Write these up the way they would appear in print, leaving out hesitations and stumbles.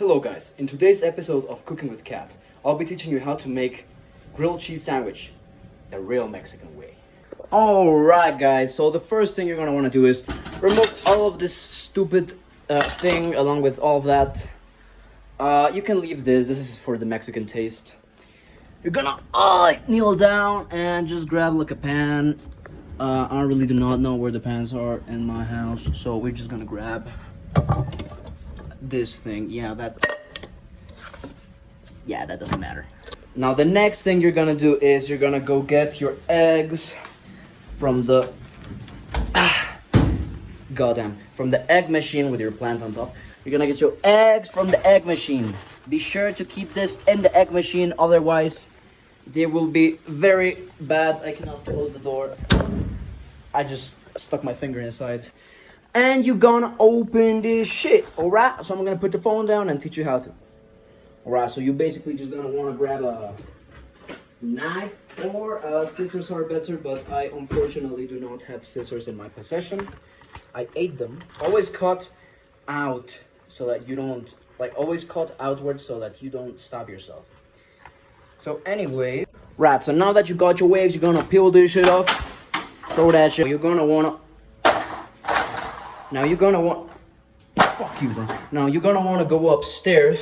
Hello guys, in today's episode of Cooking with Kat, I'll be teaching you how to make grilled cheese sandwich the real Mexican way. Alright guys, so the first thing you're gonna want to do is remove all of this stupid thing along with all of that. You can leave this is for the Mexican taste. You're gonna kneel down and just grab like a pan. I really do not know where the pans are in my house, so we're just gonna grab this thing. Yeah, that doesn't matter. Now the next thing you're gonna do is you're gonna go get your eggs from the from the egg machine with your plant on top. You're gonna get your eggs from the egg machine. Be sure to keep this in the egg machine, otherwise they will be very bad. I cannot close the door. I just stuck my finger inside. And you're gonna open this shit, alright? So I'm gonna put the phone down and teach you how to. Alright, so you basically just gonna wanna grab a knife or scissors are better, but I unfortunately do not have scissors in my possession. I ate them. Always cut out so that you don't, always cut outwards so that you don't stab yourself. So anyway, right, so now that you got your eggs, you're gonna peel this shit off. Throw that shit. Fuck you, bro. Now you're gonna wanna go upstairs.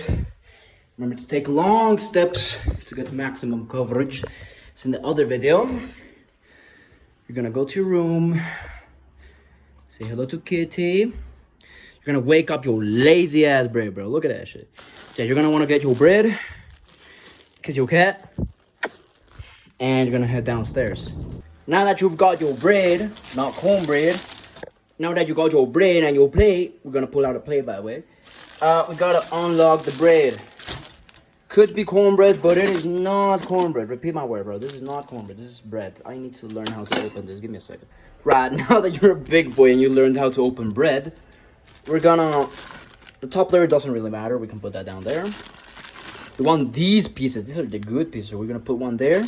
Remember to take long steps to get maximum coverage. It's in the other video. You're gonna go to your room. Say hello to Kitty. You're gonna wake up your lazy ass bread, bro. Look at that shit. Yeah, you're gonna wanna get your bread, kiss your cat, and you're gonna head downstairs. Now that you've got your bread, not cornbread, now that you got your bread and your plate, we're gonna pull out a plate by the way. We gotta unlock the bread. Could be cornbread, but it is not cornbread. Repeat my word, bro. This is not cornbread. This is bread. I need to learn how to open this. Give me a second. Right, now that you're a big boy and you learned how to open bread, we're gonna... The top layer doesn't really matter. We can put that down there. We want these pieces. These are the good pieces. We're gonna put one there.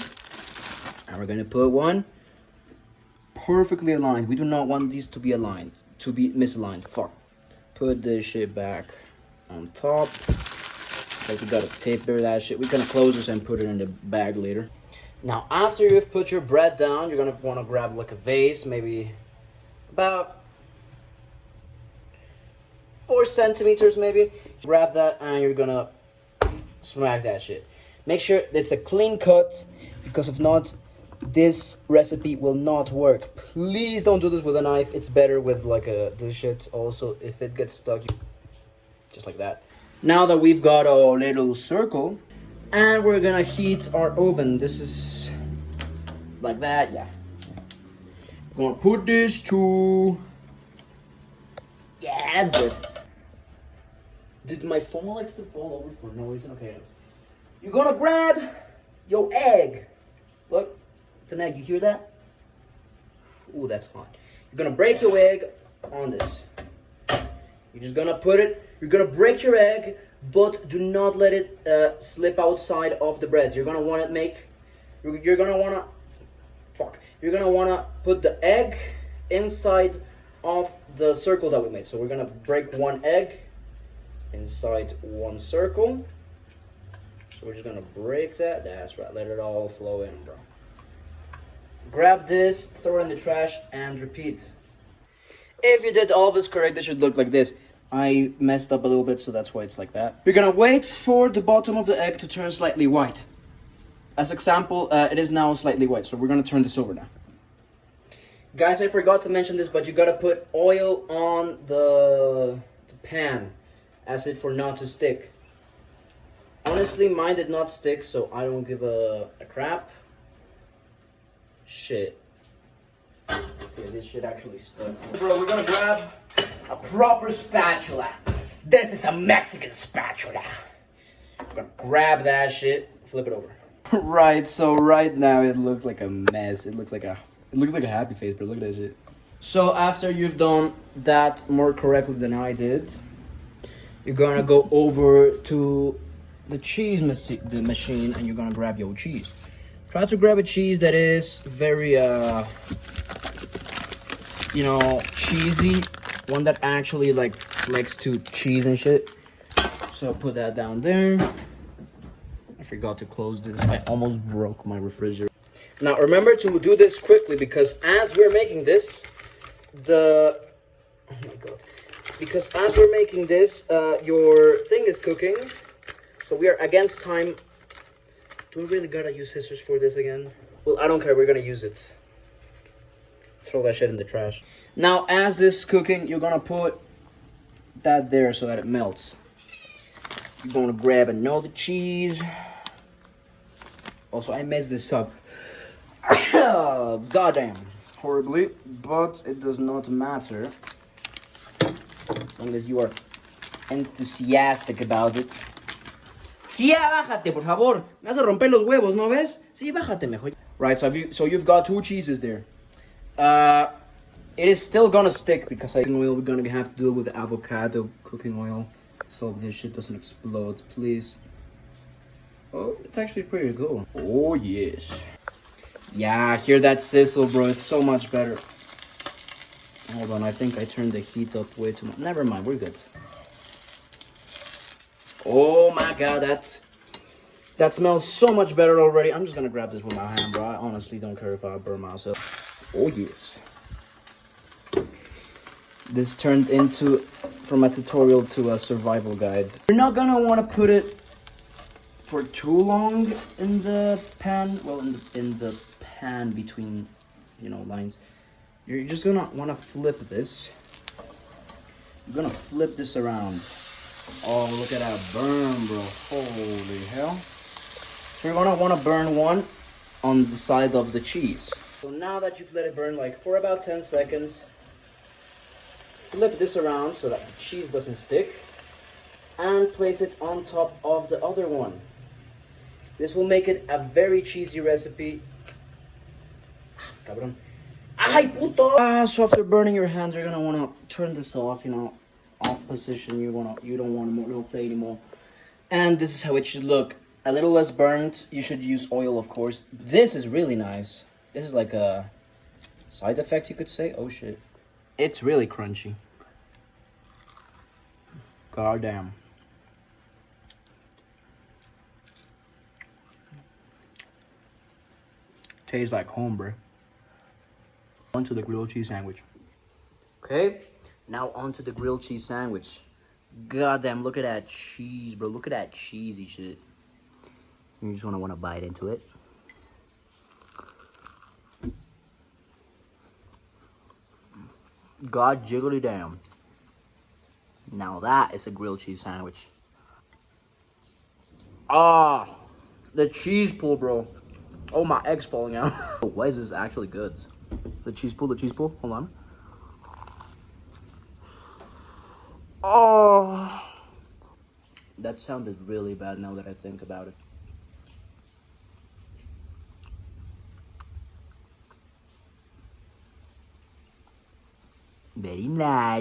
And we're gonna put one perfectly aligned. We do not want these to be aligned, to be misaligned. Fuck. Put this shit back on top. Like we gotta tape that shit. We're gonna close this and put it in the bag later. Now after you've put your bread down, you're gonna wanna grab like a vase, maybe about 4 centimeters maybe. Grab that and you're gonna smack that shit. Make sure it's a clean cut, because if not, this recipe will not work. Please don't do this with a knife. It's better with like this shit. Also, if it gets stuck, just like that. Now that we've got our little circle, and we're gonna heat our oven. This is like that, yeah. We're gonna put this to... Yeah, that's good. Did my phone likes to fall over for no reason? Okay. You're gonna grab your egg. Look. It's an egg, you hear that? Ooh, that's hot. You're gonna break your egg on this. You're just gonna put it, you're gonna break your egg, but do not let it slip outside of the bread. You're gonna wanna put the egg inside of the circle that we made. So we're gonna break one egg inside one circle. So we're just gonna break that. That's right, let it all flow in, bro. Grab this, throw it in the trash, and repeat. If you did all this correct, it should look like this. I messed up a little bit, so that's why it's like that. You're gonna wait for the bottom of the egg to turn slightly white. As example, it is now slightly white, so we're gonna turn this over now. Guys, I forgot to mention this, but you gotta put oil on the pan, as it for not to stick. Honestly, mine did not stick, so I don't give a crap. Shit. Okay, this shit actually stuck. Bro, we're gonna grab a proper spatula. This is a Mexican spatula. We're gonna grab that shit, flip it over. Right, so right now it looks like a mess. It looks like a happy face, but look at that shit. So after you've done that more correctly than I did, you're gonna go over to the cheese machine and you're gonna grab your cheese. Try to grab a cheese that is very, cheesy. One that actually, likes to cheese and shit. So put that down there. I forgot to close this. I almost broke my refrigerator. Now remember to do this quickly because as we're making this, oh my god. Because as we're making this, your thing is cooking. So we are against time. Do we really gotta use scissors for this again? Well, I don't care, we're gonna use it. Throw that shit in the trash. Now, as this is cooking, you're gonna put that there so that it melts. You're gonna grab another cheese. Also, I messed this up. Goddamn. Horribly, but it does not matter. As long as you are enthusiastic about it. Ya, bájate, por favor. Me vas a romper los huevos, ¿no ves? Sí, bájate mejor. Right, so you've got 2 cheeses there. It is still gonna stick because we're gonna have to do it with avocado cooking oil. So this shit doesn't explode, please. Oh, it's actually pretty good. Oh, yes. Yeah, hear that sizzle, bro. It's so much better. Hold on, I think I turned the heat up way too much. Never mind, we're good. Oh my god, that smells so much better already. I'm just gonna grab this with my hand, bro. I honestly don't care if I burn myself. Oh yes. This turned into from a tutorial to a survival guide. You're not gonna want to put it for too long in the pan. Well, in the pan between, lines. You're just gonna want to flip this. You're gonna flip this around. Oh, look at that burn, bro. Holy hell. So you're gonna want to burn one on the side of the cheese. So now that you've let it burn like for about 10 seconds, flip this around so that the cheese doesn't stick and place it on top of the other one. This will make it a very cheesy recipe. Cabrón. Ay, puto! So after burning your hands, you're gonna wanna turn this off, off position. You don't want to play anymore. And this is how it should look. A little less burnt. You should use oil, of course. This is really nice. This is like a side effect, you could say. Oh shit. It's really crunchy. God damn. Tastes like home, bro. Onto the grilled cheese sandwich. Okay, now onto the grilled cheese sandwich. God damn, look at that cheese, bro. Look at that cheesy shit. You just wanna bite into it. God jiggly damn. Now that is a grilled cheese sandwich. Ah, the cheese pull, bro. Oh, my egg's falling out. Why is this actually good? The cheese pull, hold on. Oh, that sounded really bad now that I think about it. Very nice.